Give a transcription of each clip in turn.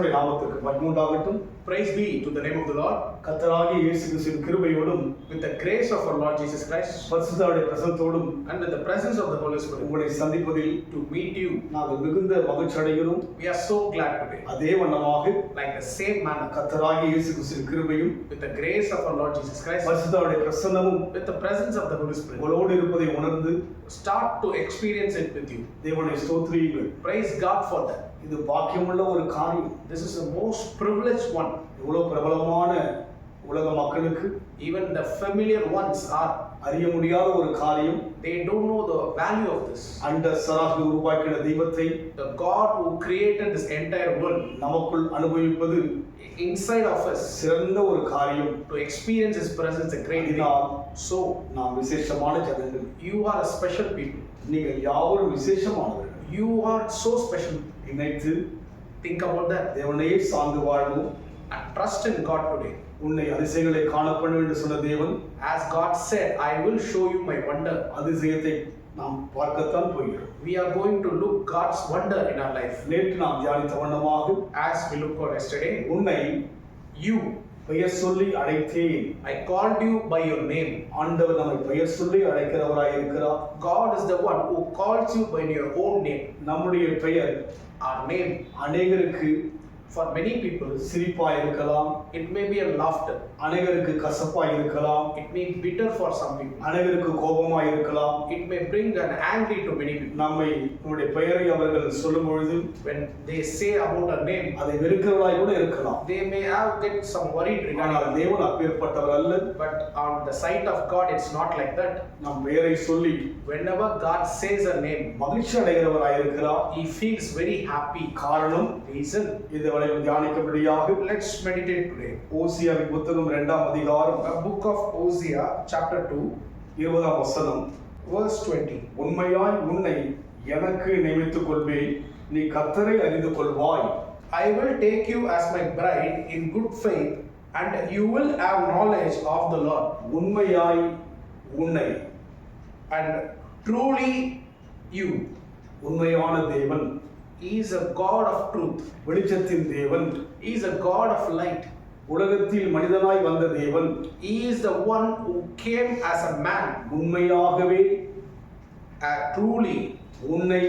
கர்த்தருடைய நாமத்திற்கு மகிமை உண்டாகட்டும். Praise be to the name of the Lord. கர்த்தராகிய இயேசு கிறிஸ்துவின் கிருபையோடும் With the grace of our Lord Jesus Christ பரிசுத்தருடைய பிரசன்னத்தோடும் and with the presence of the Holy Spirit உங்களை சந்திப்பதில் to meet you, நாங்கள் மிகுந்த மகிழ்ச்சி அடைகிறோம். we are so glad today. அதே வண்ணமாக Like the same manner, கர்த்தராகிய இயேசு கிறிஸ்துவின் கிருபையும் with the grace of our Lord Jesus Christ, பரிசுத்தருடைய பிரசன்னமும் with the presence of the Holy Spirit, உங்களோடு இருப்பதை உணர்ந்து start to experience it with you. தேவனை ஸ்தோத்திரியுங்கள். Praise God for that. இது பாக்கியமுள்ள ஒரு காரியம். This is the most privileged one. இவ்வளவு பிரபலமான உலக மக்களுக்கு Even the familiar ones are, அறிய முடியாத ஒரு காரியம். they don't know the value of this. அண்ட சராசரி உருவாக்கின தெய்வத்தை The God who created this entire world நமக்குள் அனுபவிப்பது inside of us, சிறந்த ஒரு காரியம். to experience His presence a great thing. இதனால் So நாம் விசேஷமான ஜனங்கள். you are a special people. நீங்கள் யாவரும் விசேஷமானவர்கள். You are so special. நினைத்து Think about that தேவனையே சார்ந்து வாழ்வோம். and trust in God today. உன்னை அதிசயங்களை காணப்படும் என்று சொன்ன தேவன் As God said, I will show you my wonder. அதிசயத்தை நாம் பார்க்கத்தான் போகிறோம். We are going to look God's wonder in our life. நேற்று நாம் தியானித்த வண்ணமாக As we looked at yesterday, உன்னை you, பெயர் சொல்லி அழைத்தேன். I called you by your name. ஆண்டவர் நம்மை பெயர் சொல்லி அழைக்கிறவராய் இருக்கிறார். God is the one who calls you by your own name. நம்முடைய பெயர் Our name, அநேகருக்கு for many people, சிரிப்பாய் இருக்கலாம், it may be a laughter. அநேகருக்கு கசப்பாய் இருக்கலாம், It may be bitter for some people. அநேகருக்கு கோபமாய் இருக்கலாம். It may bring an angry to many people. நம்மை நம்முடைய பெயரை அவர்கள் சொல்லும் பொழுது When they say about a name, அதை வெறுக்கிறவராய் கூட இருக்கலாம். they may have get some worried ஆனால் regarding it. தேவன் அப்பேற்பட்டவர் அல்ல. But on the sight of God, it's not like that. நம் பெயரை சொல்லி Whenever God says a name, மகிழ்ச்சி அடைகிறவராய் இருக்கிறார். He feels very happy. காரணம் Reason? இந்த வளைவு தியானிக்கபடியாக Let's meditate today. ஓசியாவின் புத்தகம் 2ஆம் அதிகாரம் A book of Hosea, chapter 2, 20ஆம் வசனம். verse 20. உண்மையாய் உன்னை எனக்கு நியமித்துக் கொள்வேன், நீ கர்த்தரை அறிந்து கொள்வாய். I will take you as my bride in good faith, and you will have knowledge of the Lord. உண்மையாய் உன்னை, And truly you. உண்மையான தேவன், He is a God of truth. வெளிச்சத்தின் தேவன், He is a God of light. உலகத்தில் மனிதனாய் வந்த தேவன், He is the one who came as a man. உண்மையாகவே Truly உன்னை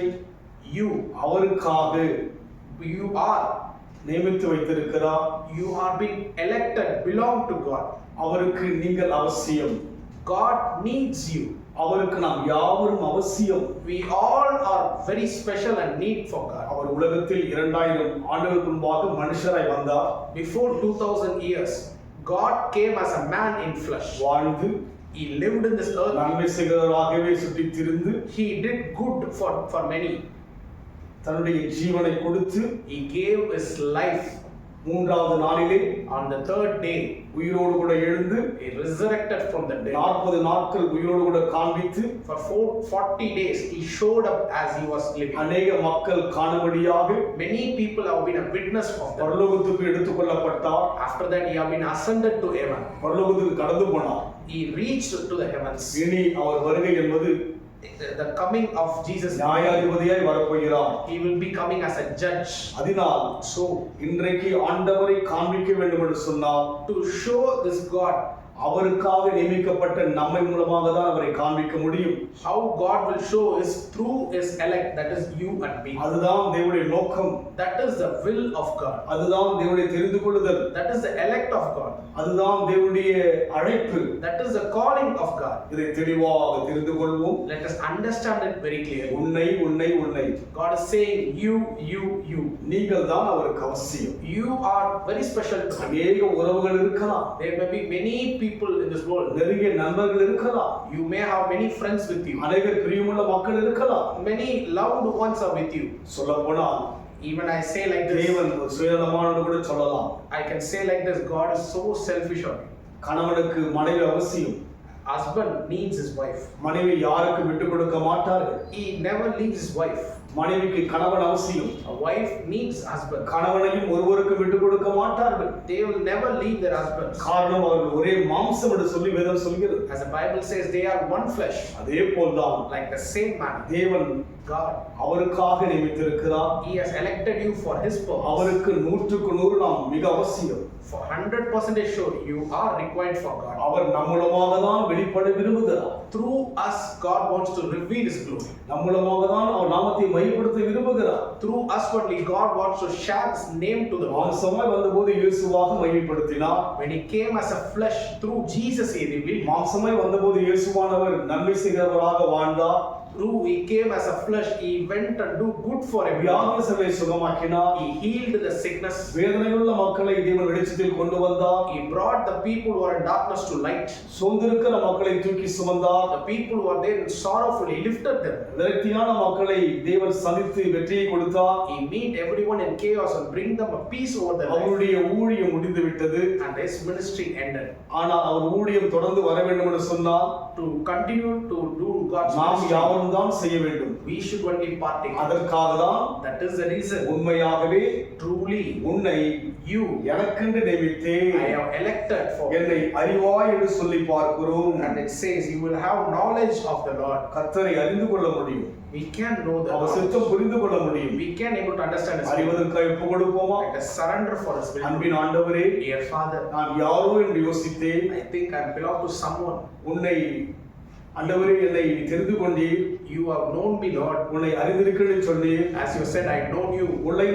you. அவருக்காக You are. நியமித்து வைத்திருக்கிறார். You are being elected, belong to God. அவருக்கு நீங்கள் அவசியம். God needs you. அவருக்கு நாம் யாவரும் அவசியம். We all are very special and need for God. அவர் உலகத்தில் 2000 ஆண்டுகளுக்கு முன்பாக மனுஷராய் வந்தார். Before 2000 years, God came as a man in flesh. வாழ்ந்து He lived in this earth. நன்மை செய்கிறவராகவே சுற்றித் திரிந்து He did good for many. தன்னுடைய ஜீவனை கொடுத்து He gave his life. மூன்றாவது நாளிலே On the third day, உயிரோடு கூட எழுந்து he resurrected from the dead. 40 நாட்கள் உயிரோடு கூட காண்பித்து For 40 days, he showed up as he was living. அநேக மக்கள் காணும்படியாக Many people have been a witness of that. பரலோகத்துக்கு எடுத்துக் கொள்ளப்பட்டார். After that, he have been ascended to heaven. பரலோகத்துக்கு கடந்து போனார். He reached to the heavens. இனி அவர் வருகை என்பது The coming of Jesus, நியாயாதிபதியாய் வரப்போகிறார். he will be coming as a judge. அதனால் So, இன்றைக்கு ஆண்டவரை காண்பிக்க வேண்டும் என்று சொன்னால் to show this God, அவருக்காக நியமிக்கப்பட்ட நம்மை மூலமாக தான் அவரை காண்பிக்க முடியும். how God will show is through his elect, that is you and me. அதுதான் தேவனுடைய நோக்கம். That is the will of God. அதுதான் தேவனுடைய தெரிந்து கொள்ளுதல். That is the elect of God. அதுதான் தேவனுடைய அழைப்பு. That is the calling of God. இதை தெளிவாக தெரிந்து கொள்வோம். Let us understand it very clearly. உன்னை உன்னை உன்னை God is saying you. நீங்கள் தான் அவருக்கு அவசியம். You are very special to him. அநேக உறவுகள் இருக்கலாம். There may be many people in this world. நெருங்கிய நண்பர்கள் இருக்கலாம். You may have many friends with you. அநேக பிரியமுள்ள மக்கள் இருக்கலாம். Many loved ones are with you. சொல்லப்போனால் Even I say like this, தேவன் ஒரு சுயநலமானவன் கூட சொல்லலாம். I can say like this, God is so selfish on you. கணவனுக்கு மனைவி அவசியம். Husband needs his wife. மனைவி யாருக்கு விட்டு கொடுக்க மாட்டார்கள். He never leaves his wife. மனைவிக்கு கணவன் அவசியம். A wife needs husband. கணவனையும் ஒருவருக்கு விட்டுக் கொடுக்க மாட்டார்கள். They will never leave their husbands. காரணம் அவர்கள் ஒரே மாம்சம் என்று சொல்லி வேதம் சொல்கிறது. As the Bible says, they are one flesh. அதே போல்தான் Like the same man, தேவன் God, அவருக்காக நியமித்திருக்கிறார். He has elected you for His purpose. அவருக்கு 100% நாம் மிக அவசியம். For 100% sure, you are required for God. அவர் நம் மூலமாக தான் வெளிப்பட விரும்புகிறார். Through us, God wants to reveal His glory. நம் மூலமாக தான் அவர் நாமத்தை மையப்படுத்த விரும்புகிறார். Through us only, God wants to share His name to the world. மாம்சமாய் வந்தபோது இயேசுவாக மையப்படுத்தினார். When He came as a flesh, through Jesus He revealed. மாம்சமாய் வந்தபோது இயேசுவானவர் நன்மை செய்கிறவராக வாழ்ந்தார். Through He came as a flesh, He went and do good for everyone. வியாதிகளை சுகமாக்கினார். He healed the sickness. வேதனையுள்ள மக்களை தேவன் வெளிச்சத்தில் கொண்டு வந்தார். He brought the people who are in darkness to light. சோர்ந்திருக்கிற மக்களை தூக்கி சுமந்தார். The people who are there in sorrowful, He lifted them. விரக்தியான மக்களை தேவன் சந்தித்து வெற்றியை கொடுத்தார். He meet everyone in chaos and bring them a peace over their life. அவருடைய ஊழியம் முடிந்து விட்டது. And His ministry ended. ஆனால் அவர் ஊழியம் தொடர்ந்து வர வேண்டும் என்று சொன்னார். To continue to do God's நாம் ministry, யாவரும் தான் செய்ய வேண்டும். we should only partake. அதற்காக தான் That is the reason. உண்மையாகவே Truly, உன்னை you, எனக்கென்று நியமித்தேன். I have elected for. என்னை அறிவாய் என்று சொல்லி பார்க்கிறோம். And it says, you will have knowledge of the Lord. கர்த்தரை அறிந்து கொள்ள முடியும். We can know the our Lord. சித்தம் புரிந்து கொள்ள முடியும். We can able to understand His will. அறிவதற்காக ஒப்பு கொடுப்போமா? Let us surrender for His will. அன்பின் ஆண்டவரே, Dear Father, நான் யாரோ என்று யோசித்தேன். I think I belong to someone. உன்னை ஆண்டவரே என்னை நீ தெரிந்து கொண்டீர். You have known me, Lord. உன்னை அறிந்திருக்கிறேன் சொன்னீர். As you said, I know you. உன்னை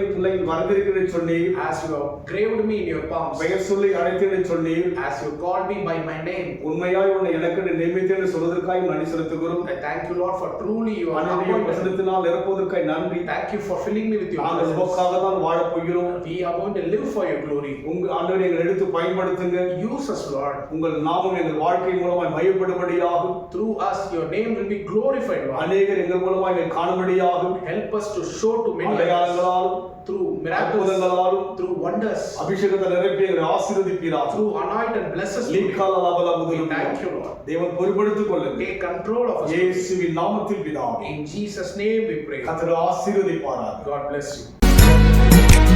வரைந்திருக்கிறேன் சொன்னீர். As you have graved me in your palms. பெயர் சொல்லி அழைத்தேன் சொன்னீர். As you called me by my name. உண்மையாய் உன்னை எனக்கு நியமித்தேன் சொல்வதற்காக நன்றி செலுத்துகிறோம். I thank you, Lord, for truly you are ஆண்டவரே appointed. வசனத்தினால் நிரப்புவதற்காக நன்றி. Thank you for filling me with your நாங்கள் presence. உமக்காக தான் வாழப் போகிறோம். We are going to live for your glory. உங்க ஆண்டவரே எங்களை எடுத்து பயன்படுத்துங்க. Use us, Lord. உங்கள் நாமம் எங்கள் வாழ்க்கை மூலமாய் மையப்படும்படியாகும். Through us, your name will be glorified, Lord. அநேகர் எங்கள் மூலமாய் காணும்படியாகும். Help us to show to many others. அடையாளங்களாலும் Through miracles, அற்புதங்களாலும் through wonders, அபிஷேகத்தை நிரப்பி எங்களை ஆசீர்வதிப்பீராக. through anoint and bless us. லீக்காலலபலமுதல் We thank you, Lord. தேவன் பொறுப்படுத்திக் கொள்ளுங்கள். Take control of us. இயேசுவின் நாமத்தில் பிதாவே. In Jesus' name we pray. கர்த்தர் ஆசீர்வதிப்பாராக. God bless you.